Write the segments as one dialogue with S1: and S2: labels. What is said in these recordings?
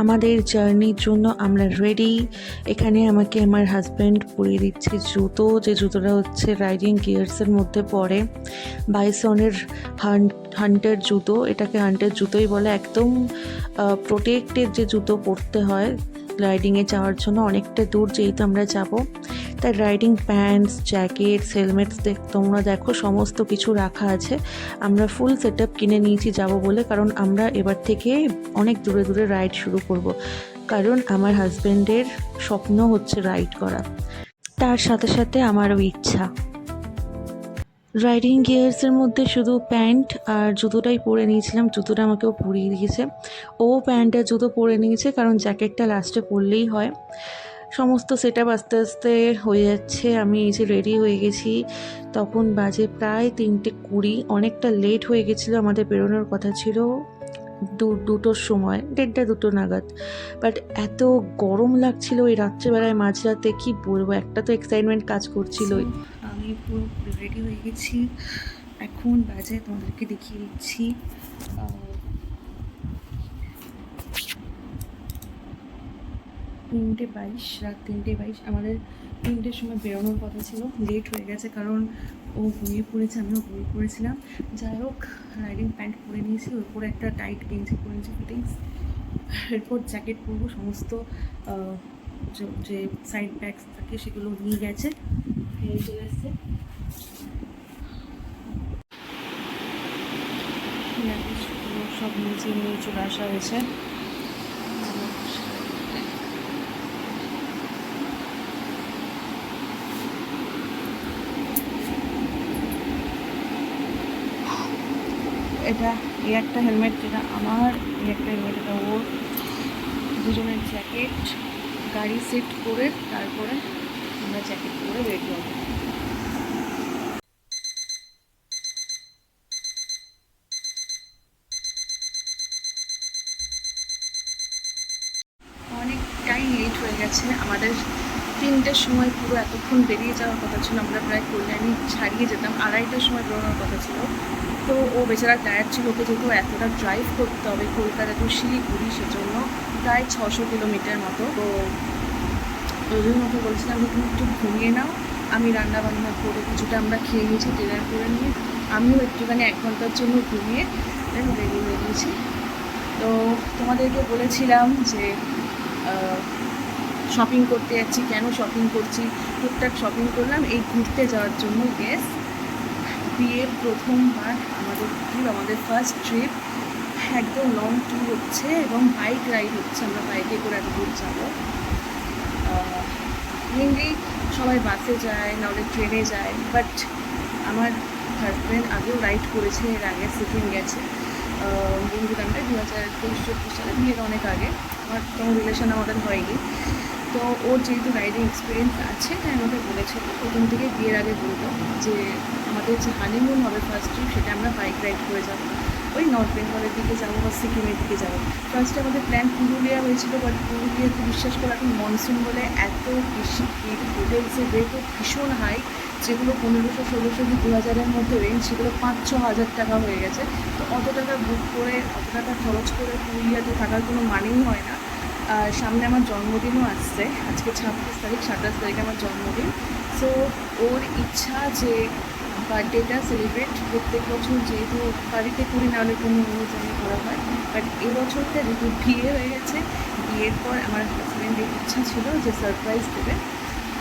S1: আমাদের জার্নির জন্য আমরা রেডি। এখানে আমাকে আমার হাজব্যান্ড পরিয়ে দিচ্ছে জুতো, যে জুতোটা হচ্ছে রাইডিং গিয়ার্সের মধ্যে পড়ে। বাইসনের হান্টের জুতো, এটাকে হান্টের জুতোই বলে। একদম প্রোটেক্টেড যে জুতো পরতে হয় রাইডিংয়ে যাওয়ার জন্য, অনেকটা দূর যেহেতু আমরা যাব, তাই রাইডিং প্যান্টস, জ্যাকেটস, হেলমেটস তোমরা দেখো সমস্ত কিছু রাখা আছে। আমরা ফুল সেট আপ কিনে নিয়েছি যাব বলে, কারণ আমরা এবার থেকে অনেক দূরে দূরে রাইড শুরু করব। কারণ আমার হাজব্যান্ডের স্বপ্ন হচ্ছে রাইড করা, তার সাথে সাথে আমারও ইচ্ছা। রাইডিং গিয়ার্সের মধ্যে শুধু প্যান্ট আর জুতোটাই পরে নিয়েছিলাম, জুতোটা আমাকেও পরিয়ে দিয়েছে। ও প্যান্ট আর জুতো পরে নিয়েছে, কারণ জ্যাকেটটা লাস্টে পরলেই হয়। সমস্ত সেট আপ আস্তে আস্তে হয়ে যাচ্ছে। আমি এই যে রেডি হয়ে গেছি, তখন বাজে প্রায় 3:20। অনেকটা লেট হয়ে গেছিলো, আমাদের বেরোনোর কথা ছিল দুটোর সময়, 1:30-2 নাগাদ। বাট এত গরম লাগছিল ওই রাত্রেবেলায় মাঝরাতে, কি বলবো, একটা তো এক্সাইটমেন্ট কাজ করছিলই। আমি পুরো রেডি হয়ে গেছি, এখন বাজে তোমাদেরকে দেখিয়ে দিচ্ছি 3:22, রাত 3:22। আমাদের 3টের সময় বেরোনোর কথা ছিল, লেট হয়ে গেছে কারণ ও ঘুমিয়ে পড়েছে, আমিও ঘুমিয়ে পড়েছিলাম। যাই হোক, রাইডিং প্যান্ট পরে নিয়েছি, ওর উপরে একটা টাইট গেঞ্জি পরে নিয়েছি ফিটিংস, এরপর জ্যাকেট পরবো। সমস্ত যে সাইড ব্যাগস থাকে সেগুলো নিয়ে গেছে, নিয়ে চলে এসছে। সব নিচে নিয়ে চলে আসা হয়েছে। এটা এই একটা হেলমেট, যেটা আমার, এই একটা হেলমেট, এটা ওর। দুজনের জ্যাকেট, গাড়ি সেট করে তারপরে আমরা জ্যাকেট পরে রেডি হবো। অনেকটাই লেট হয়ে গেছে আমাদের। 3টের সময় পুরো এতক্ষণ বেরিয়ে যাওয়ার কথা ছিল, আমরা প্রায় কল্যাণী ছাড়িয়ে যেতাম, 2:30টার সময় বেরোনোর কথা ছিল। তো ও বেচারা টায়ার্ড ছিল, ওকে যেহেতু এতটা ড্রাইভ করতে হবে কলকাতা টু শিলিগুড়ি, সেজন্য প্রায় 600 কিলোমিটার মতো। তো ওই জন্য ওকে বলছিলাম যে তুমি একটু ঘুমিয়ে নাও, আমি রান্না বান্না করে কিছুটা আমরা খেয়ে নিয়েছি, ডিনার করে নিয়ে আমিও একটুখানি 1 ঘন্টার জন্য ঘুমিয়ে রেডি হয়ে গিয়েছি। তো তোমাদেরকে বলেছিলাম যে শপিং করতে যাচ্ছি, কেন শপিং করছি, টুকটাক শপিং করলাম এই ঘুরতে যাওয়ার জন্য। ইয়েস, বিয়ের প্রথমবার আমাদের ফার্স্ট ট্রিপ, একদম লং ট্যুর হচ্ছে এবং বাইক রাইড হচ্ছে, আমরা বাইকে করে এত দূর যাবো। মেনলি সবাই বাসে যায়, নাহলে ট্রেনে যায়, বাট আমার হাজব্যান্ড আগেও রাইড করেছে, এর আগে সিকিম গেছে বন্ধুরামটা 2023-24 সালে, বিয়ের অনেক আগে। আমার কোনো রিলেশন আমাদের হয়নি, তো ওর যেহেতু রাইডিং এক্সপিরিয়েন্স আছে, তাই আমাকে বলেছিল প্রথম থেকে, বিয়ের আগে বলতো যে আমাদের যে হানিমুন হবে ফার্স্ট ট্রিপ, সেটা আমরা বাইক রাইড করে যাবো, ওই নর্থ বেঙ্গলের দিকে যাবো বা সিকিমের দিকে যাবো। ফার্স্টে আমাদের প্ল্যান পুরুলিয়া হয়েছিল, বাট পুরুলিয়াতে বিশ্বাস করে এখন মনসুন বলে এত বেশি ভিড়, হোটেলসের রেটও ভীষণ হাই, যেগুলো 1500-1600 কি 2000-এর মধ্যে রেঞ্জ, সেগুলো 5-6 হাজার টাকা হয়ে গেছে। তো অত টাকা বুক করে, অত টাকা খরচ করে পুরুলিয়াতে থাকার কোনো মানেই হয় না। সামনে আমার জন্মদিনও আসছে, আজকে 26 তারিখ, 27 তারিখে আমার জন্মদিন। সো ওর ইচ্ছা যে বার্থডেটা সেলিব্রেট প্রত্যেক বছর, যেহেতু বাড়িতে করি, নাহলে কোনো অনুষ্ঠানে করা হয়, বাট এবছরটা যেহেতু বিয়ে হয়ে গেছে, বিয়ের পর আমার হাজব্যান্ডের ইচ্ছা ছিল যে সারপ্রাইজ দেবে।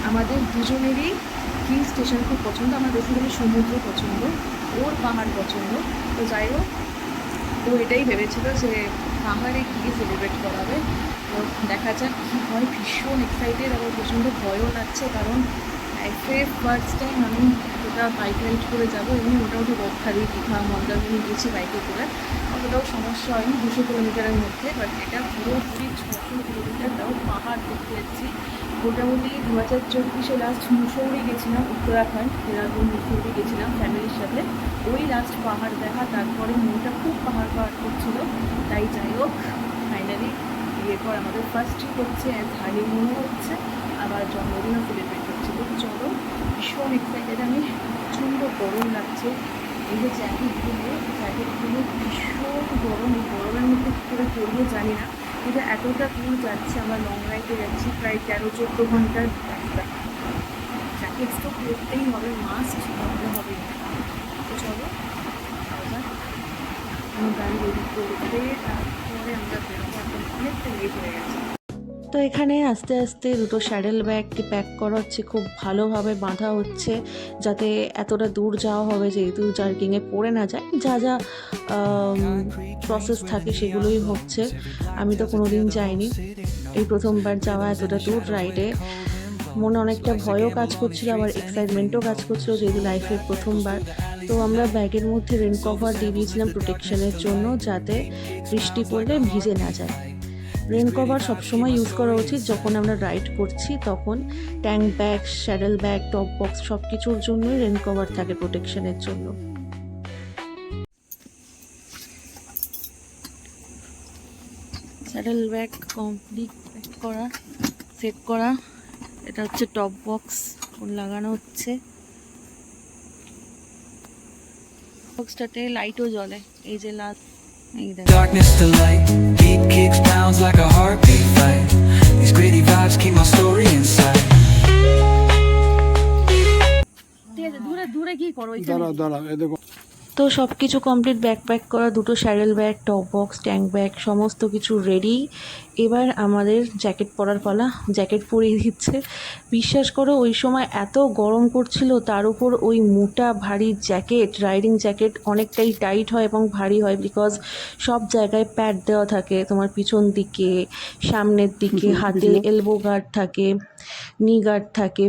S1: আমাদের দুজনেরই হিল স্টেশন খুব পছন্দ, আমার বেসিক্যালি সমুদ্র পছন্দ, ওর পাহাড় পছন্দ। তো যাই হোক, ও এটাই ভেবেছিল যে পাহাড়ে গিয়ে সেলিব্রেট করাবে। তো দেখা যাক কী হয়, ভীষণ এক্সাইটেড, আবার প্রচণ্ড ভয়ও লাগছে, কারণ লাইফে ফার্স্ট টাইম আমি ওটা বাইক রাইড করে যাবো। এমনি মোটামুটি বকখালি, দীঘা, মন্দারমণি গেছি বাইকে করে, অতটাও সমস্যা হয়নি, 200 কিলোমিটারের মধ্যে। বাট এটা পুরোপুরি 600 কিলোমিটার, তাও পাহাড় দেখতে যাচ্ছি। মোটামুটি 2024-এ লাস্ট মুসৌরি গেছিলাম, উত্তরাখণ্ড, দেরাদুন, মুসৌরি গেছিলাম ফ্যামিলির সাথে, ওই লাস্ট পাহাড় দেখা। তারপরে মনটা খুব পাহাড় করছিলো। তাই যাই হোক, ফাইনালি বিয়ের পর আমাদের ফার্স্ট ট্রিপ হচ্ছে, হানিমুনও হচ্ছে, আবার জন্মদিনও সেলিব্রেট হচ্ছে। তো চলো, ভীষণ এক্সাইটেড আমি, প্রচণ্ড গরম লাগছে। এই যে জ্যাকেটগুলো ভীষণ গরম, এই গরমের মধ্যে কী করে পরবো জানি না। এটা এতটা দূর যাচ্ছে, আমরা লং রাইডে যাচ্ছি, প্রায় 13-14 ঘন্টার রাস্তা। জ্যাকেটস তো পরতেই হবে, মাস্ট পরতে হবে। তো চলো আবার আমি গাড়ি রেডি করতে, তারপরে আমরা বেরোবো। এখন অনেকটা লেট হয়ে গেছে।
S2: তো এখানে আস্তে আস্তে দুটো স্যাডেল ব্যাগকে প্যাক করা হচ্ছে, খুব ভালোভাবে বাঁধা হচ্ছে যাতে এতটা দূর যাওয়া হবে যেহেতু জার্কিংয়ে পড়ে না যায়। যা যা প্রসেস থাকে সেগুলোই হচ্ছে। আমি তো কোনো দিন যাইনি, এই প্রথমবার যাওয়া এতটা দূর রাইডে। মনে অনেকটা ভয়ও কাজ করছিল, আবার এক্সাইটমেন্টও কাজ করছিল যেহেতু লাইফের প্রথমবার। তো আমরা ব্যাগের মধ্যে রেন কভার দিয়ে দিয়েছিলাম প্রোটেকশনের জন্য, যাতে বৃষ্টি পড়লে ভিজে না যায়। রেন কভার সবসময় ইউজ করা উচিত যখন আমরা রাইড করছি, তখন tank bag, saddle bag, top box সব কিছুর জন্যই রেন কভার থাকে প্রোটেকশনের জন্য। স্যাডেল ব্যাগ কমপ্লিট প্যাক করা, সেট করা। এটা হচ্ছে টপ বক্স, লাগানো হচ্ছে। বক্সটাতে লাইটও জ্বলে, এই যে last
S3: Darkness to light, beat kicks pounds like a heartbeat fight. These gritty vibes keep my story inside.
S1: ঠিক আছে, দূরে দূরে কি করো?
S4: দাঁড়া এ দেখো।
S2: তো সব কিছু কমপ্লিট, ব্যাগ প্যাক করা, দুটো saddle bag, top box, tank bag সমস্ত কিছু রেডি। এবার আমাদের জ্যাকেট পরার পালা। জ্যাকেট পরিয়ে দিচ্ছে। বিশ্বাস করো ওই সময় এত গরম করছিল, তার উপর ওই মোটা ভারী জ্যাকেট, রাইডিং জ্যাকেট অনেকটাই টাইট হয় এবং ভারী হয়, বিকজ সব জায়গায় প্যাড দেওয়া থাকে, তোমার পিছন দিকে, সামনের দিকে, হাতে এলবো গার্ড থাকে, নি গার্ড থাকে,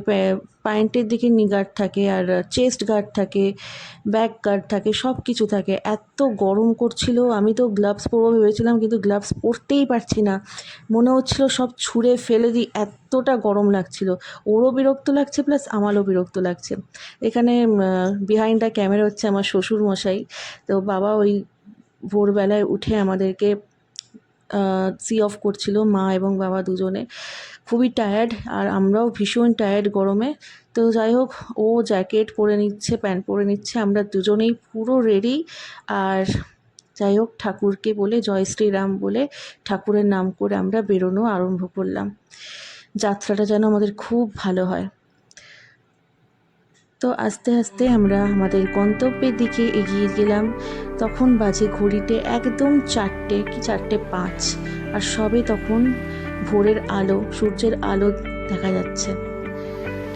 S2: প্যান্টের দিকে নি গার্ড থাকে, আর চেস্ট গার্ড থাকে, ব্যাক গার্ড থাকে, সব কিছু থাকে। এত গরম করছিল, আমি তো গ্লাভস পরবো ভেবেছিলাম, কিন্তু গ্লাভস পরতেই পারছি না, মনে হচ্ছিল সব ছুঁড়ে ফেলে দিই, এতটা গরম লাগছিল। ওরও বিরক্ত লাগছে, প্লাস আমারও বিরক্ত লাগছে। এখানে বিহাইন্ড দ্য ক্যামেরা হচ্ছে আমার শ্বশুর মশাই। তো বাবা ওই ভোরবেলায় উঠে আমাদেরকে সি অফ করছিল, মা এবং বাবা দুজনে। খুবই টায়ার্ড, আর আমরাও ভীষণ টায়ার্ড গরমে। তো যাই হোক, ও জ্যাকেট পরে নিচ্ছে, প্যান্ট পরে নিচ্ছে, আমরা দুজনেই পুরো রেডি। আর যাই হোক, ঠাকুরকে বলে, জয় শ্রীরাম বলে, ঠাকুরের নাম করে আমরা বেরোনো আরম্ভ করলাম। যাত্রাটা যেন আমাদের খুব ভালো হয়। তো আস্তে আস্তে আমরা আমাদের গন্তব্যের দিকে এগিয়ে গেলাম। তখন বাজে ঘড়িতে একদম 4:05, আর সবে তখন ভোরের আলো, সূর্যের আলো দেখা যাচ্ছে।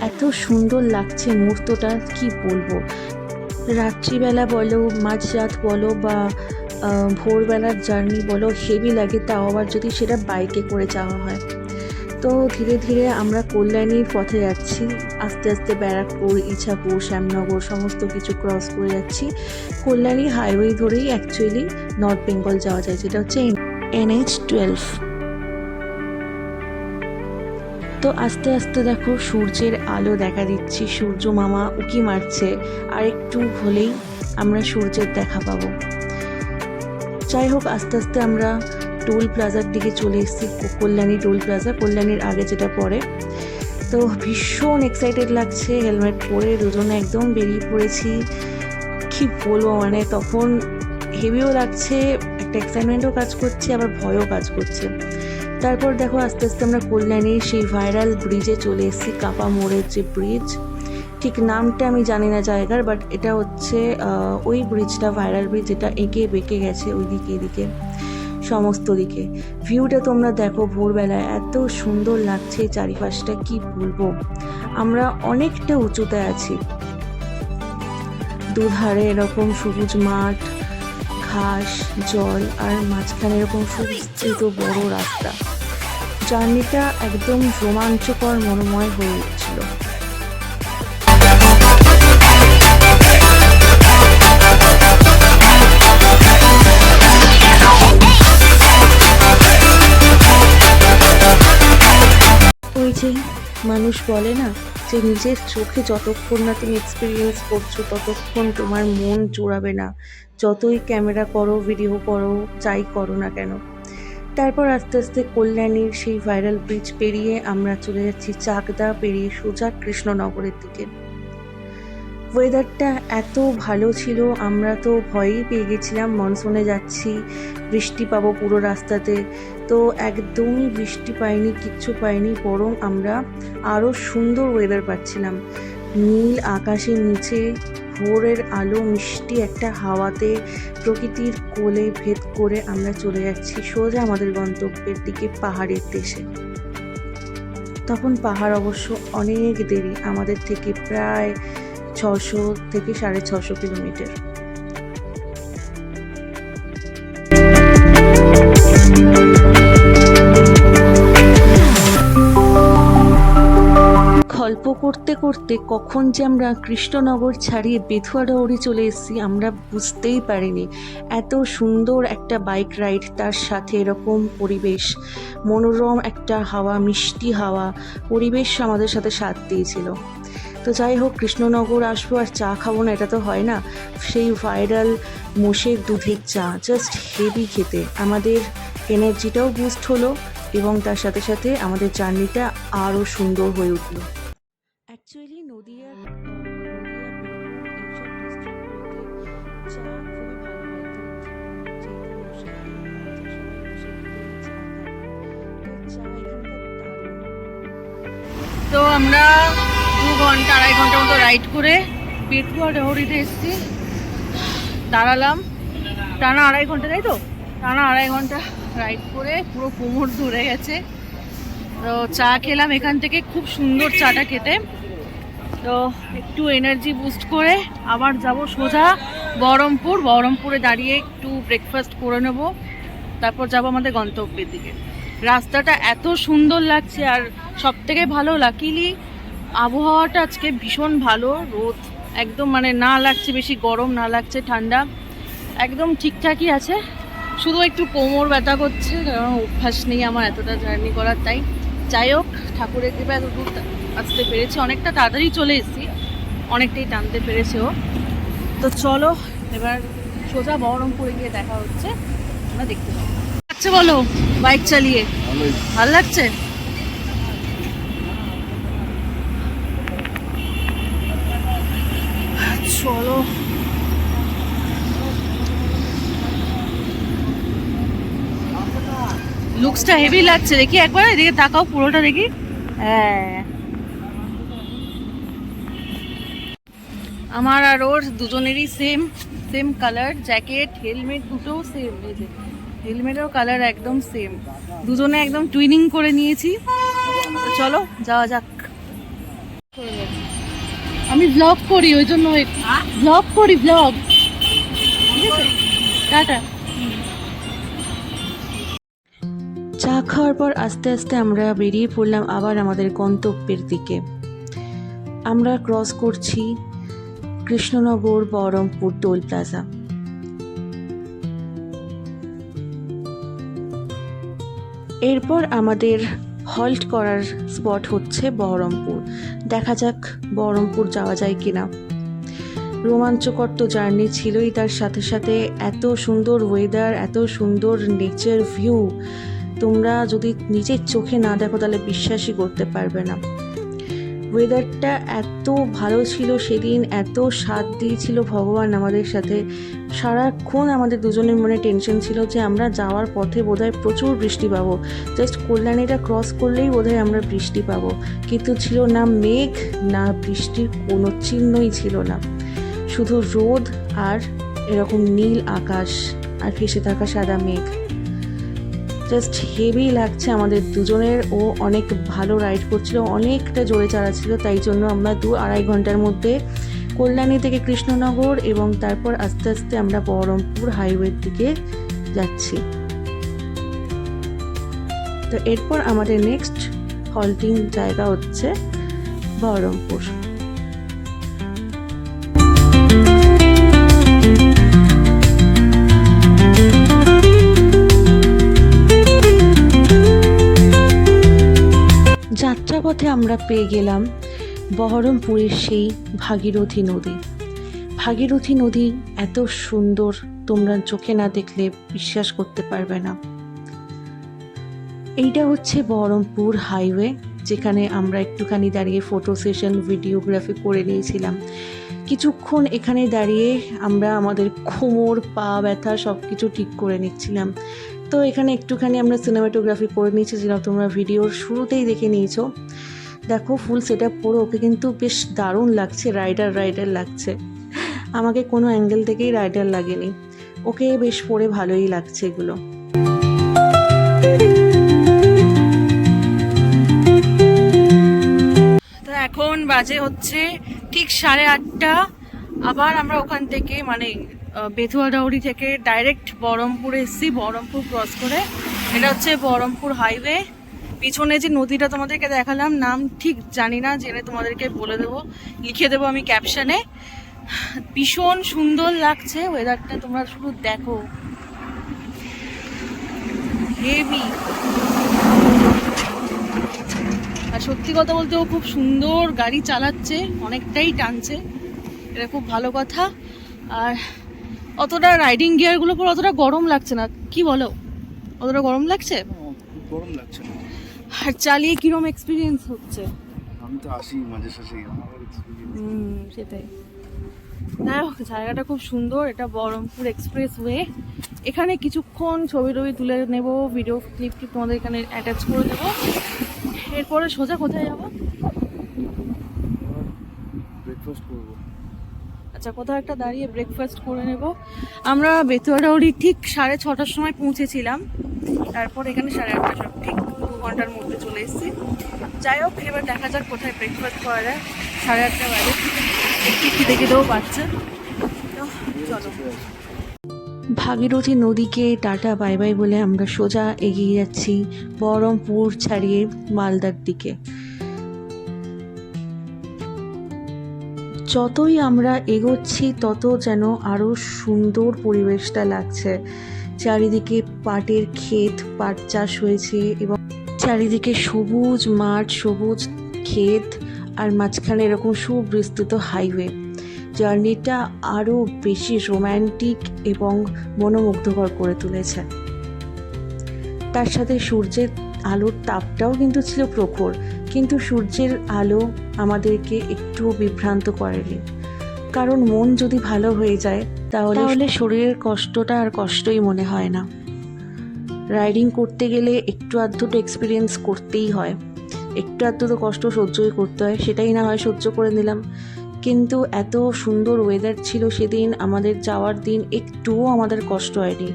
S2: এত সুন্দর লাগছে মুহূর্তটা, কি বলবো। রাত্রিবেলা বলো, মাঝরাত বলো, বা ভোরবেলার জার্নি বলো, হেভি লাগে, তাও আবার যদি সেটা বাইকে করে যাওয়া হয়। তো ধীরে ধীরে আমরা কল্যাণীর পথে যাচ্ছি, আস্তে আস্তে ব্যারাকপুর, ইছাপুর, শ্যামনগর সমস্ত কিছু ক্রস করে যাচ্ছি। কল্যাণী হাইওয়ে ধরেই অ্যাকচুয়ালি নর্থ বেঙ্গল যাওয়া যায়, যেটা হচ্ছে NH-12। তো আস্তে আস্তে দেখো সূর্যের আলো দেখা দিচ্ছি, সূর্য মামা উকি মারছে, আর একটু হলেই আমরা সূর্যের দেখা পাবো। যাই হোক, আস্তে আস্তে আমরা টোল প্লাজার দিকে চলে এসেছি, কল্যাণী টোল প্লাজা, কল্যাণীর আগে যেটা পড়ে। তো ভীষণ এক্সাইটেড লাগছে, হেলমেট পরে দুজনে একদম বেরিয়ে পড়েছি। কি বলবো, মানে তখন হেভিও লাগছে, একটা এক্সাইটমেন্টও কাজ করছে, আবার ভয়ও কাজ করছে। তারপর দেখো আস্তে আস্তে আমরা কল্যাণীর সেই ভাইরাল ব্রিজে চলে এসেছি, কাপা মোড়ের যে ব্রিজ, ঠিক নামটা আমি জানি না জায়গার, বাট এটা হচ্ছে ওই ব্রিজটা, ভাইরাল ব্রিজ, যেটা এঁকে বেঁকে গেছে ওইদিকে এদিকে সমস্ত দিকে। ভিউটা তোমরা দেখো, ভোরবেলায় এত সুন্দর লাগছে চারিপাশটা, কি বলবো। আমরা অনেকটা উঁচুতে আছি, দুধারে এরকম সবুজ মাঠ, ঘাস, জল, আর মাঝখানে এরকম সুবিস্তৃত বড় রাস্তা। জার্নিটা একদম রোমাঞ্চকর, মনোময় হয়ে উঠছিল। ওই যে মানুষ বলে না, যে নিজের চোখে যতক্ষণ না তুমি এক্সপিরিয়েন্স করছো ততক্ষণ তোমার মন জোড়াবে না, যতই ক্যামেরা করো, ভিডিও করো, যাই করো না কেন। তারপর আস্তে আস্তে কল্যাণীর সেই ভাইরাল ব্রিজ পেরিয়ে আমরা চলে যাচ্ছি চাকদা পেরিয়ে সোজা কৃষ্ণনগরের দিকে। ওয়েদারটা এত ভালো ছিল, আমরা তো ভয়ই পেয়ে গেছিলাম মনসুনে যাচ্ছি, বৃষ্টি পাবো পুরো রাস্তাতে। তো একদমই বৃষ্টি পাইনি, কিচ্ছু পাইনি, বরং আমরা আরও সুন্দর ওয়েদার পাচ্ছিলাম। নীল আকাশের নিচে ভোরের আলো, মিষ্টি একটা হাওয়াতে, প্রকৃতির কোলে ভেদ করে আমরা চলে যাচ্ছি সোজা আমাদের গন্তব্যের দিকে, পাহাড়ের দেশে। তখন পাহাড় অবশ্য অনেক দেরি, আমাদের থেকে প্রায় 600 থেকে 650 কিলোমিটার। গল্প করতে করতে কখন যে আমরা কৃষ্ণনগর ছাড়িয়ে বেথুয়াডাউরি চলে এসেছি আমরা বুঝতেই পারিনি। এত সুন্দর একটা বাইক রাইড, তার সাথে এরকম পরিবেশ, মনোরম একটা হাওয়া, মিষ্টি হাওয়া, পরিবেশ আমাদের সাথে সাথ দিয়েছিল। তো যাই হোক, কৃষ্ণনগর আসবো আর চা খাবো না এটা তো হয় না। সেই ভাইরাল মোষের দুধের চা জাস্ট হেভি খেতে, আমাদের এনার্জিটাও বুস্ট হলো এবং তার সাথে সাথে আমাদের জার্নিটা আরও সুন্দর হয়ে উঠলো। অ্যাকচুয়ালি নদিয়া এইসব ডিস্ট্রিক্টগুলোতে চা খুবই ভালো হয়, দুধ যেহেতু মোষের দুধ পাওয়া যায়, সবাই মোষের দুধেরই চা খায়, তো চা এখানকার দারুণ।
S1: তো আমরা 2-2.5 ঘন্টার মতো রাইড করে বেথুয়াডাউরিতে এসেছি, দাঁড়ালাম। টানা 2.5 ঘন্টা, তাই তো? টানা 2.5 ঘন্টা রাইড করে পুরো কোমর ধরে গেছে। তো চা খেলাম এখান থেকে, খুব সুন্দর চাটা খেতে। তো একটু এনার্জি বুস্ট করে আবার যাব সোজা বহরমপুরে দাঁড়িয়ে একটু ব্রেকফাস্ট করে নেব, তারপর যাব আমাদের গন্তব্যের দিকে। রাস্তাটা এত সুন্দর লাগছে, আর সব থেকে ভালো লাকিলি আবহাওয়াটা আজকে ভীষণ ভালো, রোদ একদম মানে না লাগছে বেশি গরম, না লাগছে ঠান্ডা, একদম ঠিকঠাকই আছে। শুধু একটু কোমর ব্যথা করছে, কারণ অভ্যাস নেই আমার এতটা জার্নি করার। তাই যাই হোক, ঠাকুরের কৃপায় এত দূর আসতে পেরেছি, অনেকটা তাড়াতাড়ি চলে এসেছি, অনেকটাই টানতে পেরেছে ও। তো চলো এবার সোজা বহরমপুরে গিয়ে দেখা হচ্ছে, আমরা দেখতে পাবো। আচ্ছা বলো, বাইক চালিয়ে ভালো লাগছে? চলো, লুকসটা হেভি লাগছে, দেখি একবার এদিকে তাকাও, পুরোটা দেখি। হ্যাঁ, আমার আর ওর দুজনেরই সেম কালার জ্যাকেট, হেলমেট দুটোও সেম। এই যে হেলমেটের কালার একদম সেম, দুজনে একদম টুইনিং করে নিয়েছি। তো চলো যাওয়া যাক। আমি ব্লগ করি, ওই জন্য ব্লগ করি, ব্লগ। ঠিক আছে, টাটা।
S2: চা খাওয়ার পর আস্তে আস্তে আমরা বেরিয়ে পড়লাম আবার আমাদের গন্তব্যের দিকে। আমরা ক্রস করছি কৃষ্ণনগর বহরমপুর টোল প্লাজা। এরপর আমাদের হল্ট করার স্পট হচ্ছে বহরমপুর। দেখা যাক বহরমপুর যাওয়া যায় কিনা। রোমাঞ্চকর তো জার্নি ছিলই, তার সাথে সাথে এত সুন্দর ওয়েদার, এত সুন্দর নেচার ভিউ, তোমরা যদি নিজের চোখে না দেখো তাহলে বিশ্বাসই করতে পারবে না। ওয়েদারটা এত ভালো ছিল সেদিন, এত সাথ দিয়েছিল ভগবান আমাদের সাথে। সারাক্ষণ আমাদের দুজনের মনে টেনশন ছিল যে আমরা যাওয়ার পথে বোধহয় প্রচুর বৃষ্টি পাবো, জাস্ট কল্যাণীটা ক্রস করলেই বোধহয় আমরা বৃষ্টি পাবো, কিন্তু ছিল না মেঘ, না বৃষ্টির কোনো চিহ্নই ছিল না, শুধু রোদ আর এরকম নীল আকাশ আর ভেসে থাকা সাদা মেঘ। জাস্ট হেভি লাগছে আমাদের দুজনের। ও অনেক ভালো রাইড করছিল, অনেকটা জোরে চালাচ্ছিল, তাই জন্য আমরা 2-2.5 ঘন্টার মধ্যে কল্যাণী থেকে কৃষ্ণনগর এবং তারপর আস্তে আস্তে আমরা বহরমপুর হাইওয়ের দিকে যাচ্ছি। তো এরপর আমাদের নেক্সট হল্টিং জায়গা হচ্ছে বহরমপুর। যাত্রাপথে আমরা পেয়ে গেলাম বহরমপুরের সেই ভাগীরথী নদী। ভাগীরথী নদী এত সুন্দর, তোমরা চোখে না দেখলে বিশ্বাস করতে পারবে না। এইটা হচ্ছে বহরমপুর হাইওয়ে, যেখানে আমরা একটুখানি দাঁড়িয়ে ফটো সেশন ভিডিওগ্রাফি করে নিয়েছিলাম। কিছুক্ষণ এখানে দাঁড়িয়ে আমরা আমাদের কোমর পা ব্যথা সব কিছু ঠিক করে নিচ্ছিলাম। তো এখানে একটুখানি আমরা সিনেমাটোগ্রাফি করে নিয়েছি, যেটা তোমরা ভিডিওর শুরুতেই দেখে নিয়েছো। দেখো ফুল সেট আপ পরে ওকে কিন্তু বেশ দারুণ লাগছে, রাইডার লাগছে। আমাকে কোনো অ্যাঙ্গেল থেকেই রাইডার লাগেনি, ওকে বেশ পরে ভালোই লাগছে এগুলো।
S1: তো এখন বাজে হচ্ছে ঠিক 8:30। আবার আমরা ওখান থেকে মানে বেথুয়াডাউরি থেকে ডাইরেক্ট বহরমপুর এসেছি, বহরমপুর ক্রস করে। এটা হচ্ছে বহরমপুর হাইওয়ে। পিছনে যে নদীটা তোমাদেরকে দেখালাম, নাম ঠিক জানি না, জেনে তোমাদেরকে বলে দেবো, লিখে দেবো আমি ক্যাপশনে। ভীষণ সুন্দর লাগছে ওয়েদারটা, তোমরা শুধু দেখো, হেভি। আর সত্যি কথা বলতে ও খুব সুন্দর গাড়ি চালাচ্ছে, অনেকটাই টানছে, এটা খুব ভালো কথা। আর অতটা রাইডিং গিয়ারগুলো পরে অতটা গরম লাগছে না, কি বলো? অতটা গরম লাগছে?
S4: গরম লাগছে না।
S1: আর চালিয়ে কিরম এক্সপিরিয়েন্স হচ্ছে?
S4: আমি তো আসি মাঝে সাঝে, আমার
S1: সেটাই। যাই হোক, জায়গাটা খুব সুন্দর। এটা বহরমপুর এক্সপ্রেস ওয়ে। এখানে কিছুক্ষণ ছবি টবি তুলে নেব, ভিডিও ক্লিপ তোমাদের এখানে অ্যাটাচ করে দেবো। এরপরে সোজা কোথায় যাবো?
S4: ব্রেকফাস্ট করবো।
S1: আচ্ছা, কোথাও একটা দাঁড়িয়ে ব্রেকফাস্ট করে নেব। আমরা বেতুয়াডাউরি ঠিক 6:30টার সময় পৌঁছেছিলাম, তারপর এখানে 8:30 সব ঠিক 2 ঘন্টার মধ্যে চলে এসেছি। যাই হোক, এবার দেখা যাক কোথায় ব্রেকফাস্ট করা যায়। 8:30 বাজে, একটু খিদে খিদেও পাচ্ছে। তো চলো।
S2: ভাগীরথী নদীকে টাটা বাই বাই বলে আমরা সোজা এগিয়ে যাচ্ছি বহরমপুর ছাড়িয়ে মালদার দিকে। যতই আমরা এগোচ্ছি তত যেন আরও সুন্দর পরিবেশটা লাগছে। চারিদিকে পাটের ক্ষেত, পাট চাষ হয়েছে এবং চারিদিকে সবুজ মাঠ, সবুজ ক্ষেত, আর মাঝখানে এরকম সুবিস্তৃত হাইওয়ে। জার্নিটা আরও বেশি রোম্যান্টিক এবং মনোমুগ্ধকর করে তুলেছে। তার সাথে সূর্যের আলোর তাপটাও কিন্তু ছিল প্রখর, কিন্তু সূর্যের আলো আমাদেরকে একটুও বিভ্রান্ত করেনি, কারণ মন যদি ভালো হয়ে যায় তাহলে শরীরের কষ্টটা আর কষ্টই মনে হয় না। রাইডিং করতে গেলে একটু আধটু এক্সপিরিয়েন্স করতেই হয়, একটু আধটু তো কষ্ট সহ্যই করতে হয়, সেটাই না হয় সহ্য করে নিলাম। কিন্তু এত সুন্দর ওয়েদার ছিল সেদিন, আমাদের যাওয়ার দিন, একটুও আমাদের কষ্ট হয়নি।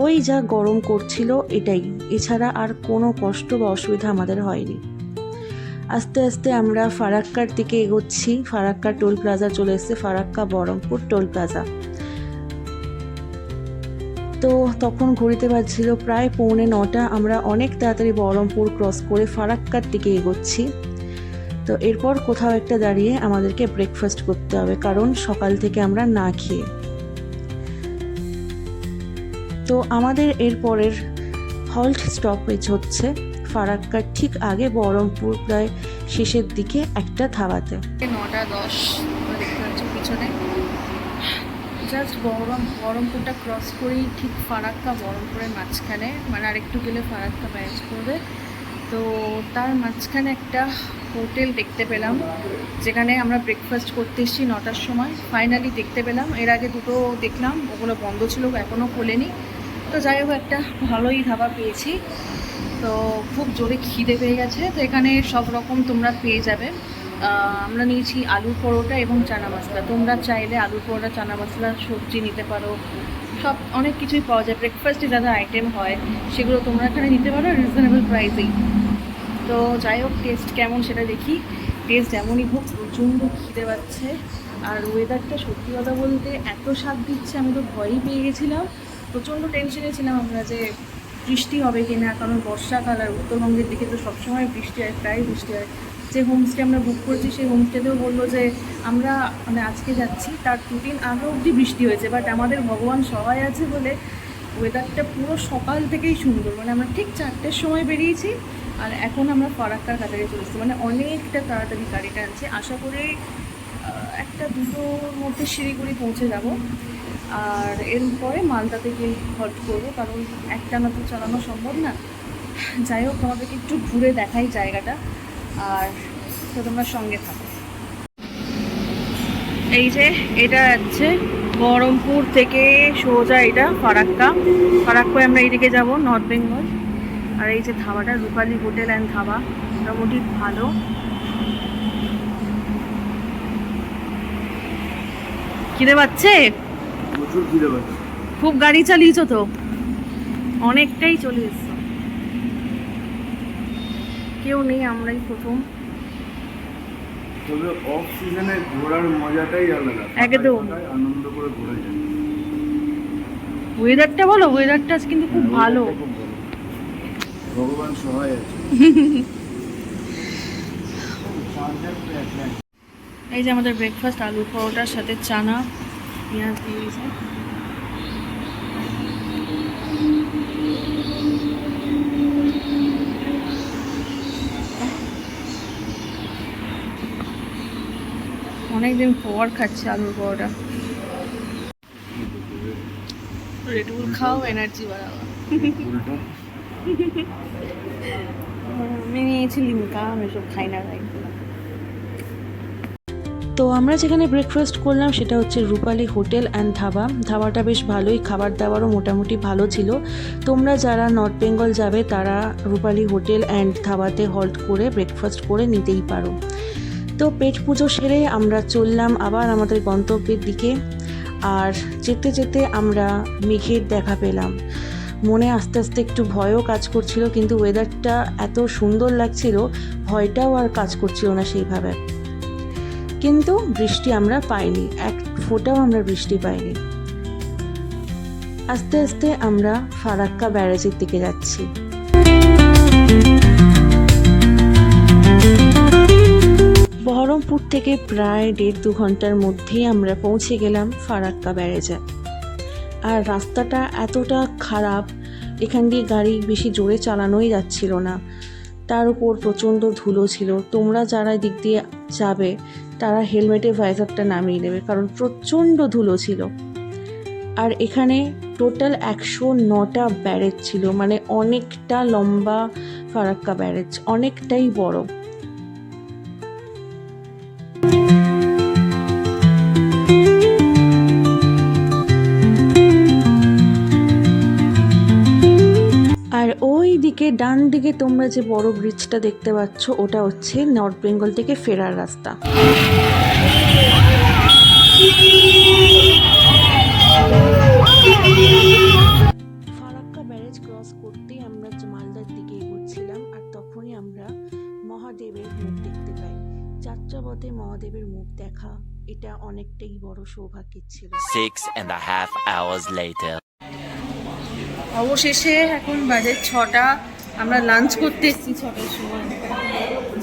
S2: ওই যা গরম করছিল এটাই, এছাড়া আর কোনো কষ্ট বা অসুবিধা আমাদের হয়নি। আস্তে আস্তে আমরা ফারাক্কার দিকে এগোচ্ছি। ফারাক্কা টোল প্লাজা চলে এসেছে, ফারাক্কা বহরমপুর টোল প্লাজা। তো তখন ঘড়িতে বাজছিল প্রায় 9:45। আমরা অনেক তাড়াতাড়ি বহরমপুর ক্রস করে ফারাক্কার দিকে এগোচ্ছি। তো এরপর কোথাও একটা দাঁড়িয়ে আমাদেরকে ব্রেকফাস্ট করতে হবে, কারণ সকাল থেকে আমরা না খেয়ে। তো আমাদের এরপরের হল্ট স্টপেজ হচ্ছে ফারাক্কার ঠিক আগে বহরমপুর প্রায় শেষের দিকে একটা ধাবাতে।
S1: 9:10 দেখতে পাচ্ছ পিছনে। জাস্ট বহরমপুরটা ক্রস করেই ঠিক ফারাক্কা বহরমপুরের মাঝখানে, মানে আরেকটু গেলে ফারাক্কা ব্যারেজ করবে। তো তার মাঝখানে একটা হোটেল দেখতে পেলাম, যেখানে আমরা ব্রেকফাস্ট করতে এসেছি 9টার সময়। ফাইনালি দেখতে পেলাম, এর আগে দুটো দেখলাম, ওগুলো বন্ধ ছিল, এখনও খোলেনি। তো যাই হোক, একটা ভালোই ধাবা পেয়েছি। তো খুব জোরে খিদে পেয়ে গেছে, তো এখানে সব রকম তোমরা পেয়ে যাবে। আমরা নিয়েছি আলুর পরোটা এবং চানা মশলা। তোমরা চাইলে আলুর পরোটা, চানা মশলা, সবজি নিতে পারো, সব অনেক কিছুই পাওয়া যায়। ব্রেকফাস্টে যা যা আইটেম হয় সেগুলো তোমরা এখানে নিতে পারো রিজনেবল প্রাইসেই। তো যাই হোক, টেস্ট কেমন সেটা দেখি। টেস্ট যেমনই হোক, প্রচণ্ড খিদে পাচ্ছে। আর ওয়েদারটা সত্যি কথা বলতে এত স্বাদ দিচ্ছে, আমি তো ভয়ই পেয়ে গেছিলাম। প্রচণ্ড টেনশনে ছিলাম আমরা যে বৃষ্টি হবে কি না, কারণ বর্ষাকাল আর উত্তরবঙ্গের দিকে তো সবসময় বৃষ্টি হয়, প্রায় বৃষ্টি হয়। যে হোমস্টে আমরা বুক করেছি সেই হোমস্টেতেও বললো যে আমরা মানে আজকে যাচ্ছি, তার 2 দিন আগে অবধি বৃষ্টি হয়েছে, বাট আমাদের ভগবান সহায় আছে বলে ওয়েদারটা পুরো সকাল থেকেই সুন্দর। মানে আমরা ঠিক 4টের সময় বেরিয়েছি, আর এখন আমরা ফারাক্কার কাছাকাছি চলে এসেছি, মানে অনেকটা তাড়াতাড়ি গাড়িটা আনছে। আশা করি 1-2টোর মধ্যে শিলিগুড়ি পৌঁছে যাব, আর এরপরে মালদা থেকে হল্ট করবো, কারণ একটা না তো চালানো সম্ভব না। যাই হোক, তোমাদেরকে একটু ঘুরে দেখাই জায়গাটা। আর তো তোমরা সঙ্গে থাকো। এই যে এটা যাচ্ছে বহরমপুর থেকে সোজা এটা ফারাক্কায় আমরা এইদিকে যাব নর্থ বেঙ্গল। আর এই যে ধাবাটা রূপালী হোটেল অ্যান্ড ধাবা, মোটামুটি ভালো। খিদে পাচ্ছে?
S4: প্রচুর খিদে পাচ্ছে।
S1: খুব গাড়ি চালিয়েছো তো, অনেকটাই চলে এসছো। কেউ নেই, আমরাই প্রথম।
S4: তবে অফ সিজনে ঘোরার মজাটাই আলাদা।
S1: একদম।
S4: আনন্দ করে ঘোরা যায়।
S1: ওয়েদারটা বলো, ওয়েদারটা কিন্তু খুব ভালো।
S4: খুব ভালো। ভগবান সহায় আছে।
S1: এই যে আমাদের ব্রেকফাস্ট, আলু পরোটার সাথে চানা পেঁয়াজ দিয়েছে। অনেকদিন পর খাচ্ছি আলুর পরোটা। রেডবুল খাও, এনার্জি বাড়াও।
S4: উল্টো
S1: আমি নিয়েছি লিমকা, আমি এসব খাই না তাই।
S2: তো আমরা যেখানে ব্রেকফাস্ট করলাম সেটা হচ্ছে রূপালী হোটেল অ্যান্ড ধাবা। ধাবাটা বেশ ভালোই, খাবার দাবারও মোটামুটি ভালো ছিল। তোমরা যারা নর্থ বেঙ্গল যাবে তারা রূপালী হোটেল অ্যান্ড ধাবাতে হল্ট করে ব্রেকফাস্ট করে নিতেই পারো। তো পেট পুজো সেরে আমরা চললাম আবার আমাদের গন্তব্যের দিকে। আর যেতে যেতে আমরা মেঘের দেখা পেলাম। মনে আস্তে আস্তে একটু ভয়ও কাজ করছিল, কিন্তু ওয়েদারটা এত সুন্দর লাগছিল, ভয়টাও আর কাজ করছিল না সেইভাবে। কিন্তু বৃষ্টি আমরা পাইনি, এক ফোঁটাও আমরা বৃষ্টি পাইনি। আস্তে আস্তে আমরা ফারাক্কা ব্যারেজের দিকে যাচ্ছি। বহরমপুর থেকে প্রায় 1.5-2 ঘন্টার মধ্যেই আমরা পৌঁছে গেলাম ফারাক্কা ব্যারেজে। আর রাস্তাটা এতটা খারাপ, এখান দিয়ে গাড়ি বেশি জোরে চালানোই যাচ্ছিল না। তার উপর প্রচণ্ড ধুলো ছিল। তোমরা যারা দিক দিয়ে যাবে তারা হেলমেটের ভাইজারটা নামিয়ে নেবে, কারণ প্রচণ্ড ধুলো ছিল। আর এখানে টোটাল 109টা ব্যারেজ ছিল, মানে অনেকটা লম্বা ফারাক্কা ব্যারেজ, অনেকটাই বড়। আর ওই দিকে ডান দিকে তোমরা যে বড় ব্রিজটা দেখতে পাচ্ছ, ওটা হচ্ছে নর্থ বেঙ্গল থেকে ফেরার রাস্তা। ফারাক্কা ব্যারেজ ক্রস করতেই আমরা মালদার দিকে এগোচ্ছিলাম। আর তখনই আমরা মহাদেবের মুখ দেখতে পাই। যাত্রাপথে মহাদেবের মুখ দেখা এটা অনেকটাই বড় সৌভাগ্যের ছিল।
S5: 6.5 hours later.
S1: অবশেষে এখন বাজে 6টা, আমরা লাঞ্চ করতে এসেছি 6টার সময়।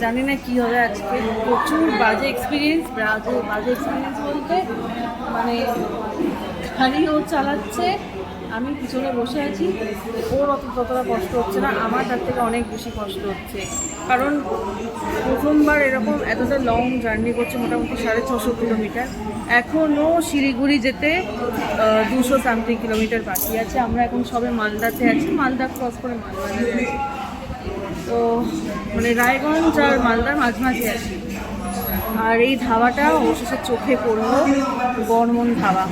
S1: জানি না কী হবে আজকে, প্রচুর বাজে এক্সপিরিয়েন্স। বাজে এক্সপিরিয়েন্স বলতে মানে গাড়িও চালাচ্ছে, আমি পিছনে বসে আছি, ওর ততটা কষ্ট হচ্ছে না, আমার তার থেকে অনেক বেশি কষ্ট হচ্ছে। কারণ প্রথমবার এরকম এতটা লং জার্নি করছে, মোটামুটি 650 কিলোমিটার। এখনও শিলিগুড়ি যেতে 200 সামথিং কিলোমিটার বাকি আছে। আমরা এখন সবে মালদাতে আছি, মালদা ক্রস করে মালদাতে আছি। তো মানে রায়গঞ্জ আর মালদার মাঝামাঝি আছি। আর এই ধাবাটা অবশেষে চোখে পড়লো, বর্মন ধাবা।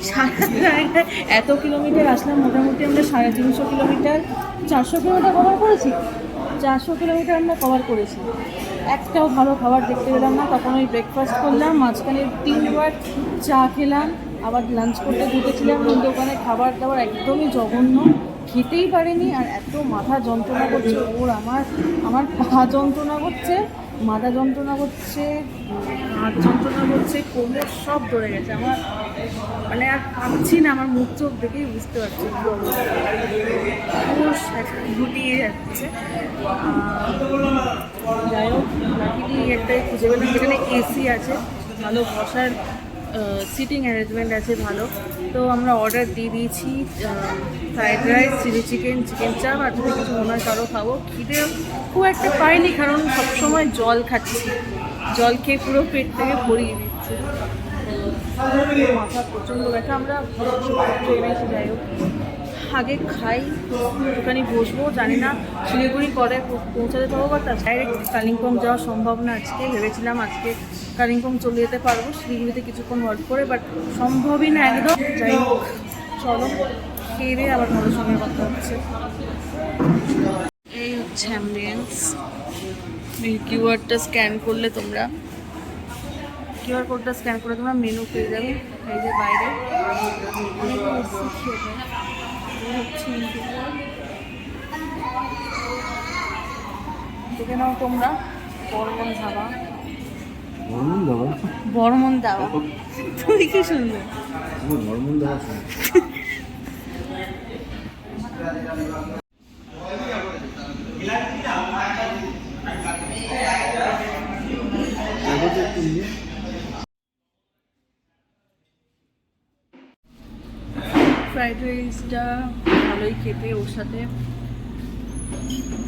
S1: সারা জায়গায় এত কিলোমিটার আসলাম, মোটামুটি আমরা 350 কিলোমিটার, 400 কিলোমিটার কভার করেছি। 400 কিলোমিটার আমরা কভার করেছি। একটাও ভালো খাবার দেখতে পেলাম না। তখন ওই ব্রেকফাস্ট করলাম, মাঝখানে 3বার চা খেলাম, আবার লাঞ্চ করতে ঢুকেছিলাম, কিন্তু ওখানে খাবার দাবার একদমই জঘন্য, খেতেই পারিনি। আর এত মাথা যন্ত্রণা করছে, আমার পা যন্ত্রণা করছে, মাথা যন্ত্রণা করছে, হাত যন্ত্রণা করছে, কোমর সব ধরে গেছে আমার। মানে আর কাঁপছি না, আমার মুখ চোখ দেখেই বুঝতে পারছি গুটিয়ে যাচ্ছে। যাই হোক, লাকিলি একটাই খুঁজে পেলাম যেখানে এসি আছে, ভালো বসার সিটিং অ্যারেঞ্জমেন্ট আছে ভালো। তো আমরা অর্ডার দিয়ে দিয়েছি fried rice, chilli chicken, chicken chaap, আর যদি কিছু মনে হয় কারো খাবো। খিদে খুব একটা পাইনি, কারণ সবসময় জল খাচ্ছি, জল খেয়ে পুরো পেট থেকে ভরিয়ে দিচ্ছে। মাথা প্রচণ্ড ব্যথা, আমরা ট্রেন এসে যাই হোক আগে খাই, একটুখানি বসবো, জানি না শিলিগুড়ি করে পৌঁছাতে পারবো, বা ডাইরেক্ট কালিম্পং যাওয়া সম্ভব না আজকে। ভেবেছিলাম আজকে কালিম্পং চলে যেতে পারবো শিলিগুড়িতে কিছুক্ষণ ওয়ার্ক করে, বাট সম্ভবই না একদম। যাই হোক, চলো খেয়ে দিয়ে আবার তোমাদের সঙ্গে কথা হচ্ছে। এই হচ্ছে অ্যাম্বিয়েন্স। এই কিউআরটা স্ক্যান করলে তোমরা কিউআর কোডটা স্ক্যান করে তোমরা মেনু পেয়ে যাবে। এই যে বাইরে দেখে নাও তোমরা, বর্মন ধাবা। বর্মন ধাবা তুমি কি শুনবে? ফ্রাইড রাইসটা ভালোই খেতে, ওর সাথে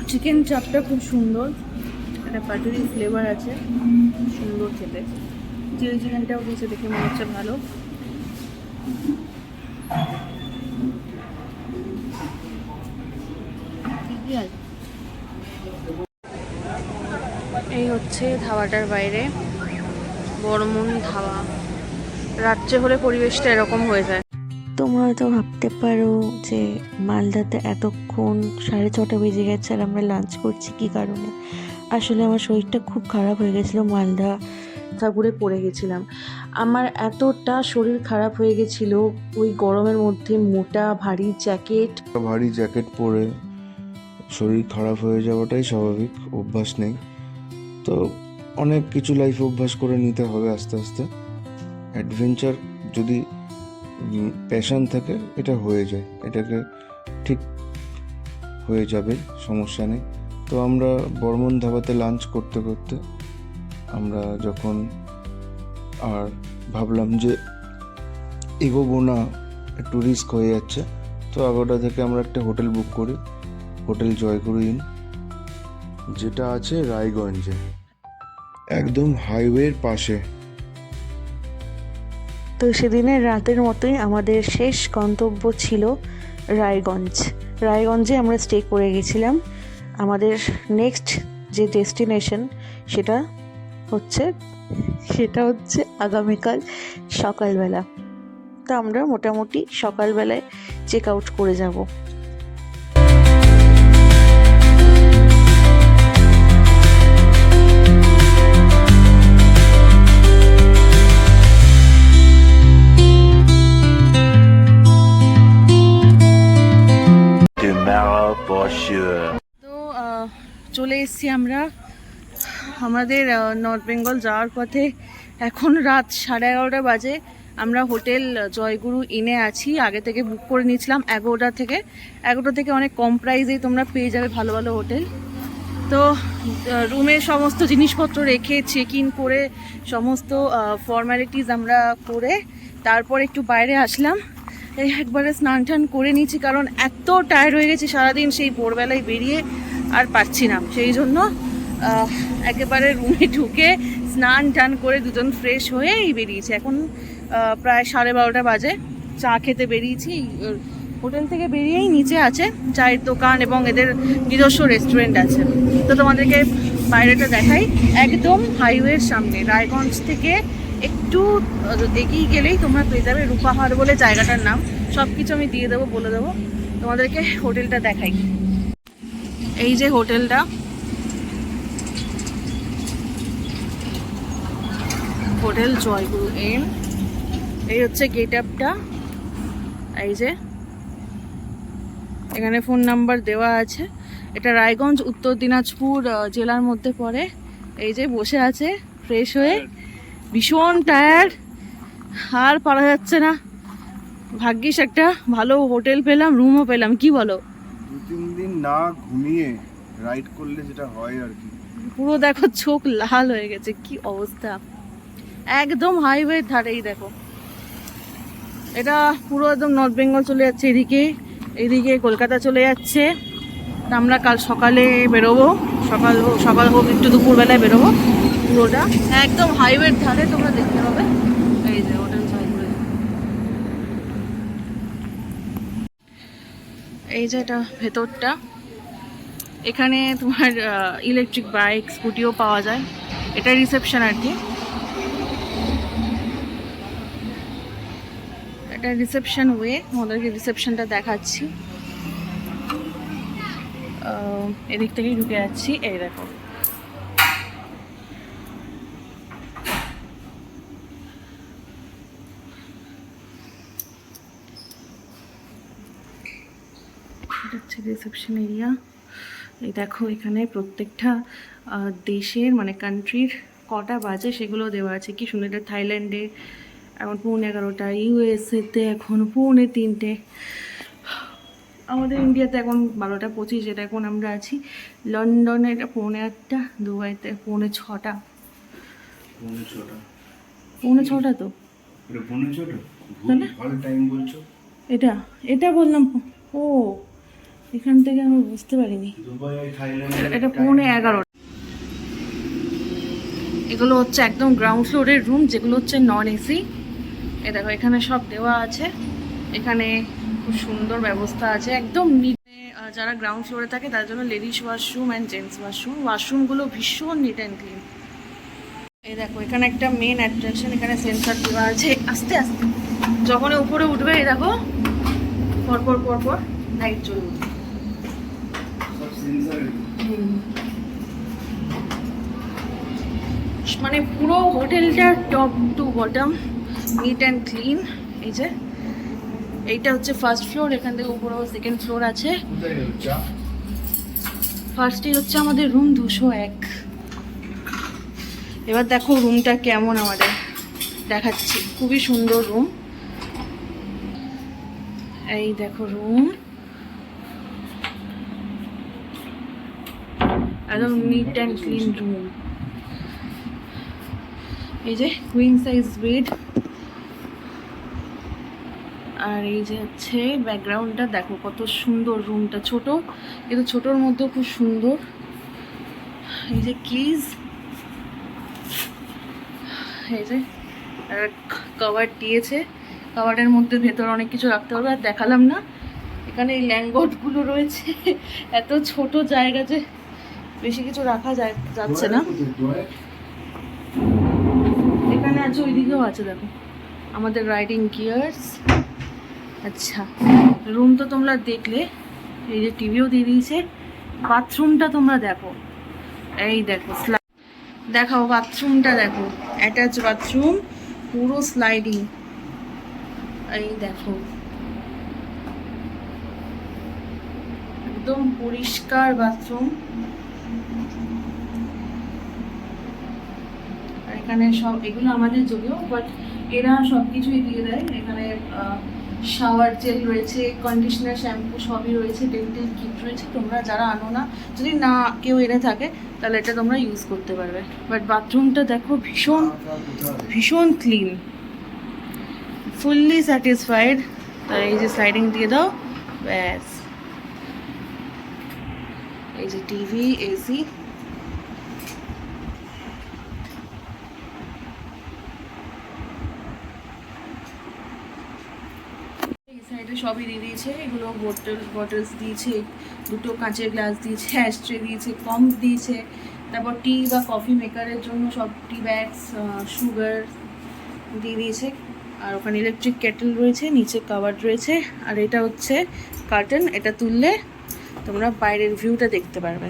S1: চিকেন চাপটা খুব সুন্দর, একটা পাটারি ফ্লেভার আছে, সুন্দর খেতে। চিলি চিকেনটাও দিয়েছে, দেখে মনে হচ্ছে ভালো। এই হচ্ছে ধাবাটার বাইরে, বর্মন ধাবা। রাত্রে হলে পরিবেশটা এরকম হয়ে যায়।
S2: তোমরা হয়তো ভাবতে পারো যে মালদাতে এতক্ষণ 6:30 বেজে গেছে আর আমরা লাঞ্চ করছি কী কারণে। আসলে আমার শরীরটা খুব খারাপ হয়ে গেছিলো, মালদা সাগরে পড়ে গেছিলাম। আমার এতটা শরীর খারাপ হয়ে গেছিলো ওই গরমের মধ্যে, মোটা ভারী জ্যাকেট
S6: পরে শরীর খারাপ হয়ে যাওয়াটাই স্বাভাবিক, অভ্যাস নেই তো। অনেক কিছু লাইফে অভ্যাস করে নিতে হবে আস্তে আস্তে। অ্যাডভেঞ্চার যদি প্যাশন থাকে এটা হয়ে যায়, এটাকে ঠিক হয়ে যাবে, সমস্যা নেই। তো আমরা বর্মন ধাবাতে লাঞ্চ করতে করতে আমরা যখন আর ভাবলাম যে এগোবো না, একটু রিস্ক হয়ে যাচ্ছে, তো আগোটা থেকে আমরা একটা হোটেল বুক করি, হোটেল জয়গুরু ইন, যেটা আছে রায়গঞ্জে, একদম হাইওয়ের পাশে।
S2: তো সেদিনের রাতের মতোই আমাদের শেষ গন্তব্য ছিল রায়গঞ্জে আমরা স্টে করে গেছিলাম। আমাদের নেক্সট যে ডেস্টিনেশন সেটা হচ্ছে আগামীকাল সকালবেলা। তো আমরা মোটামুটি সকালবেলায় চেক আউট করে যাব।
S5: Tomorrow for sure.
S1: তো চলে এসেছি আমরা আমাদের নর্থ বেঙ্গল যাওয়ার পথে। এখন রাত 11:30 বাজে। আমরা হোটেল জয়গুরু ইনে আছি, আগে থেকে বুক করে নিয়েছিলাম 11টা থেকে অনেক কম প্রাইসেই তোমরা পেয়ে যাবে ভালো ভালো হোটেল। তো রুমে সমস্ত জিনিসপত্র রেখে চেক ইন করে সমস্ত ফর্মালিটিস আমরা করে তারপর একটু বাইরে আসলাম। এই একবারে স্নান টান করে নিয়েছি, কারণ এত টায়ার্ড হয়ে গেছি সারাদিন, সেই ভোরবেলায় বেরিয়ে আর পারছি না। সেই জন্য একেবারে রুমে ঢুকে স্নান টান করে দুজন ফ্রেশ হয়েই বেরিয়েছি। এখন প্রায় 12:30 বাজে। চা খেতে বেরিয়েছি, হোটেল থেকে বেরিয়েই নিচে আছে চায়ের দোকান এবং এদের নিজস্ব রেস্টুরেন্ট আছে। তো তোমাদেরকে বাইরেটা দেখাই, একদম হাইওয়ের সামনে। রায়গঞ্জ থেকে একটু এগিয়ে গেলেই তোমরা পেয়ে যাবে রূপাহার বলে জায়গাটার নাম। সব কিছু আমি দিয়ে দেবো, বলে দেবো। তোমাদেরকে হোটেলটা দেখাই। এই যে হোটেলটা, হোটেল জয়গুরু ইন। এই হচ্ছে গেট আপটা, এই যে এখানে ফোন নাম্বার দেওয়া আছে। এটা রায়গঞ্জ উত্তর দিনাজপুর জেলার মধ্যে পড়ে। এই যে বসে আছে ফ্রেশ হয়ে, ভীষণ টায়ার্ড, আর পারা যাচ্ছে না। ভাগ্যিস একটা ভালো হোটেল পেলাম, রুমও পেলাম, কি বলো?
S4: 2-3 দিন না ঘুমিয়ে রাইড করলে যেটা হয় আর কি।
S1: পুরো দেখো চোখ লাল হয়ে গেছে, কি অবস্থা। একদম হাইওয়ের ধারেই দেখো, এটা পুরো একদম নর্থ বেঙ্গল চলে যাচ্ছে এদিকে কলকাতা চলে যাচ্ছে। আমরা কাল সকালে বেরোবো, সকাল হোক একটু দুপুরবেলায় বেরোবো। পুরোটা একদম হাইওয়ের ধারে, তোমরা দেখতে পাবে। এই যে হোটেল জয়গুরু। এই যে এটা ভেতরটা, এখানে তোমার ইলেকট্রিক বাইক স্কুটিও পাওয়া যায়। এটা রিসেপশন আর কি, এটা রিসেপশন ওয়ে, ওদেরকে রিসেপশনটা দেখাচ্ছি। এদিক থেকেই ঢুকে যাচ্ছি, এই দেখো। এটা হচ্ছে রিসেপশন এরিয়া। এই দেখো এখানে প্রত্যেকটা দেশের মানে কান্ট্রির কটা বাজে সেগুলো দেওয়া আছে, কি সুন্দর। এটা থাইল্যান্ডে এখন 11:30, ইউএসএতে এখন 2:45, আমাদের ইন্ডিয়াতে এখন 12:25, এটা এখন আমরা আছি। লন্ডনে এটা 8:45, দুবাইতে 6:45। 6:45 তো তাহলে এটা এটা বললাম। ও এখান থেকে আমি বুঝতে পারিনি, এটা 11:45। এগুলো হচ্ছে একদম গ্রাউন্ড ফ্লোরের রুম, যেগুলো হচ্ছে নন এসি। এ দেখো এখানে সব দেওয়া আছে, এখানে খুব সুন্দর ব্যবস্থা আছে একদম নিট। যারা গ্রাউন্ড ফ্লোরে থাকে তার জন্য ladies washroom and gents washroom, ওয়াশরুমগুলো ভীষণ নিট অ্যান্ড ক্লিন। এই দেখো এখানে একটা মেন অ্যাট্রাকশন, এখানে সেন্সার দেওয়া আছে। আস্তে আস্তে যখন উপরে উঠবে এই দেখো পরপর পরপর লাইট জ্বলবে। মানে পুরো হোটেলটা top to bottom neat and clean. এই যে এইটা হচ্ছে ফার্স্ট ফ্লোর, এখান থেকে উপরেও সেকেন্ড ফ্লোর আছে। ফার্স্টেই হচ্ছে আমাদের রুম 201। এবার দেখো রুমটা কেমন আমাদের দেখাচ্ছি, খুবই সুন্দর রুম। এই দেখো রুম একদম নিট অ্যান্ড ক্লিন রুম। এই যে কুইন সাইজ বেড, আর এই যে হচ্ছে ব্যাকগ্রাউন্ডটা দেখো কত সুন্দর। রুমটা ছোট কিন্তু ছোটোর মধ্যেও খুব সুন্দর। এই যে কিজ, এই যে কভার দিয়েছে, কভারের মধ্যে ভেতর অনেক কিছু রাখতে পারবে। আর দেখালাম না এখানে এই ল্যাঙ্গটগুলো রয়েছে, এত ছোট জায়গা যে বেশি কিছু রাখা যাচ্ছে না। এখানে আছে, ওইদিকেও আছে দেখো আমাদের রাইডিং গিয়ার্স। আচ্ছা রুম তো তোমরা দেখলে, এই যে টিভিও দিয়ে দিয়েছে। বাথরুমটা তোমরা দেখো, এই দেখো দেখাও বাথরুমটা দেখো, অ্যাটাচ বাথরুম পুরো স্লাইডিং। এই দেখো একদম পরিষ্কার বাথরুম। আর এখানে সব এগুলো আমাদের যদিও, বাট এরা সব কিছুই দিয়ে দেয়। এখানে শাওয়ার জেল রয়েছে, কন্ডিশনার, শ্যাম্পু সবই রয়েছে, ডেন্টাল কিট রয়েছে। তোমরা যারা আনো না, যদি না কেউ এনে থাকে তাহলে এটা তোমরা ইউজ করতে পারবে। বাট বাথরুমটা দেখো ভীষণ ভীষণ ক্লিন, ফুললি স্যাটিসফাইড। তাই এই যে স্লাইডিং দিয়ে দাও ব্যাস। এই যে টিভি, এসি। সাইডে সবই দিয়ে দিয়েছে, এগুলো বটলস দিয়েছে, দুটো কাঁচের গ্লাস দিয়েছে, অ্যাশট্রে দিয়েছে, কম দিয়েছে। তারপর টি বা কফি মেকারের জন্য সব টি ব্যাগস, সুগার দিয়ে দিয়েছে। আর ওখানে ইলেকট্রিক কেটেল রয়েছে, নিচে কাভার রয়েছে। আর এটা হচ্ছে কার্টেন, এটা তুললে তোমরা বাইরের ভিউটা দেখতে পারবে।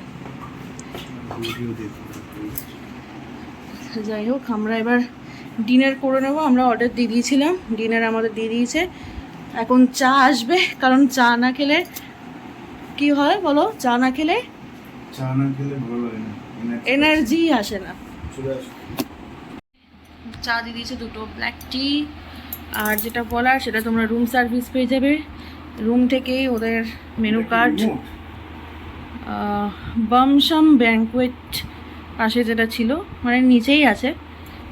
S1: যাই হোক আমরা এবার ডিনার করে নেবো। আমরা অর্ডার দিয়ে দিয়েছিলাম, ডিনার আমাদের দিয়ে দিয়েছে। এখন চা আসবে, কারণ চা না খেলে কি হয় বলো, চা না খেলে
S4: ভালো লাগে না,
S1: এনার্জি আসে না। চা দিয়ে দিয়েছে দুটো ব্ল্যাক টি। আর যেটা বলার সেটা তোমরা রুম সার্ভিস পেয়ে যাবে রুম থেকেই। ওদের মেনু কার্ড বামসাম ব্যাঙ্কোয়েট পাশে যেটা ছিল, মানে নিচেই আছে,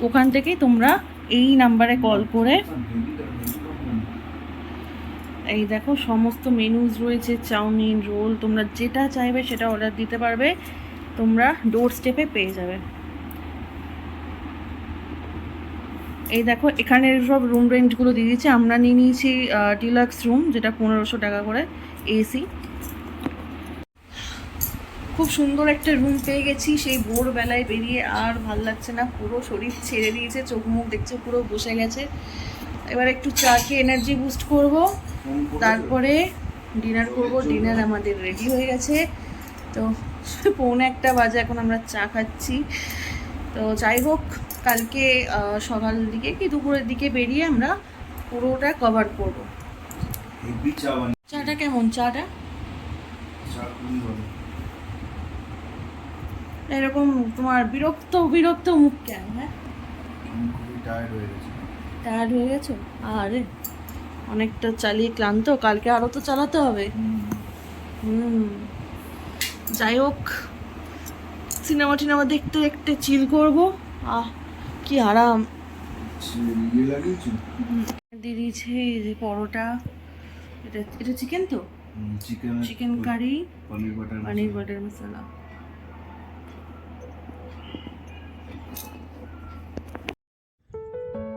S1: ওখান থেকেই তোমরা এই নাম্বারে কল করে এই দেখো সমস্ত মেনুজ রয়েছে, চাউমিন, রোল, তোমরা যেটা চাইবে সেটা অর্ডার দিতে পারবে, তোমরা ডোর স্টেপে পেয়ে যাবে। এই দেখো এখানের সব রুম রেন্টগুলো দিয়ে দিয়েছে। আমরা নিয়ে নিয়েছি ডিলাক্স রুম, যেটা 1500 টাকা করে, এসি। খুব সুন্দর একটা রুম পেয়ে গেছি সেই ভোরবেলায় বেরিয়ে, আর ভাল লাগছে না, পুরো শরীর ছেড়ে দিয়েছে, চোখ মুখ দেখছে পুরো বসে গেছে। এবার একটু চা খেয়ে এনার্জি বুস্ট করব, তারপরে ডিনার করব। ডিনার আমাদের রেডি হয়ে গেছে, তো 1:45 বাজে, এখন আমরা চা খাচ্ছি। তো যাই হোক, কালকে সকাল দিকে কি দুপুরের দিকে বেরিয়ে আমরা পুরোটা কভার করব।
S4: হেভি চা বানিয়ে
S1: চাটা কেমন? চাটা
S4: চা খুবই ভালো।
S1: এরকম তোমার বিরক্ত বিরক্ত মুখ কেন? হ্যাঁ,
S4: আমি খুবই টায়ার্ড হয়ে গেছি।
S1: টায়ার্ড হয়ে গেছো? আরে অনেকটা চালিয়ে ক্লান্ত, কালকে আরও তো চালাতে হবে। যাই হোক, সিনেমা টিনেমা দেখতে দেখতে চিল করবো। কি আরাম।
S4: ইয়ে লাগিয়েছো?
S1: দিয়ে দিয়েছে এই যে পরোটা, এটা চিকেন তো,
S4: চিকেন
S1: চিকেন কারি,
S4: পনির
S1: বাটার মশলা।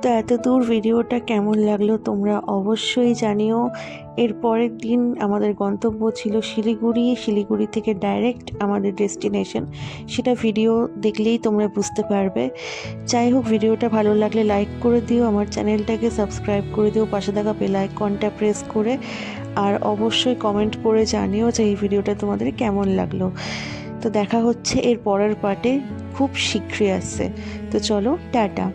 S2: তো এত দূর ভিডিওটা কেমন লাগলো তোমরা অবশ্যই জানিও। এর পরের দিন আমাদের গন্তব্য ছিল শিলিগুড়ি। শিলিগুড়ি থেকে ডাইরেক্ট আমাদের ডেস্টিনেশন, সেটা ভিডিও দেখলেই তোমরা বুঝতে পারবে। যাই হোক, ভিডিওটা ভালো লাগলে লাইক করে দিও, আমার চ্যানেলটাকে সাবস্ক্রাইব করে দিও, পাশে থাকা বেল আইকনটা প্রেস করে, আর অবশ্যই কমেন্ট করে জানিও যে এই ভিডিওটা তোমাদের কেমন লাগলো। তো দেখা হচ্ছে এর পরের পার্টে, খুব শীঘ্রই আসছে। তো চলো, টাটা।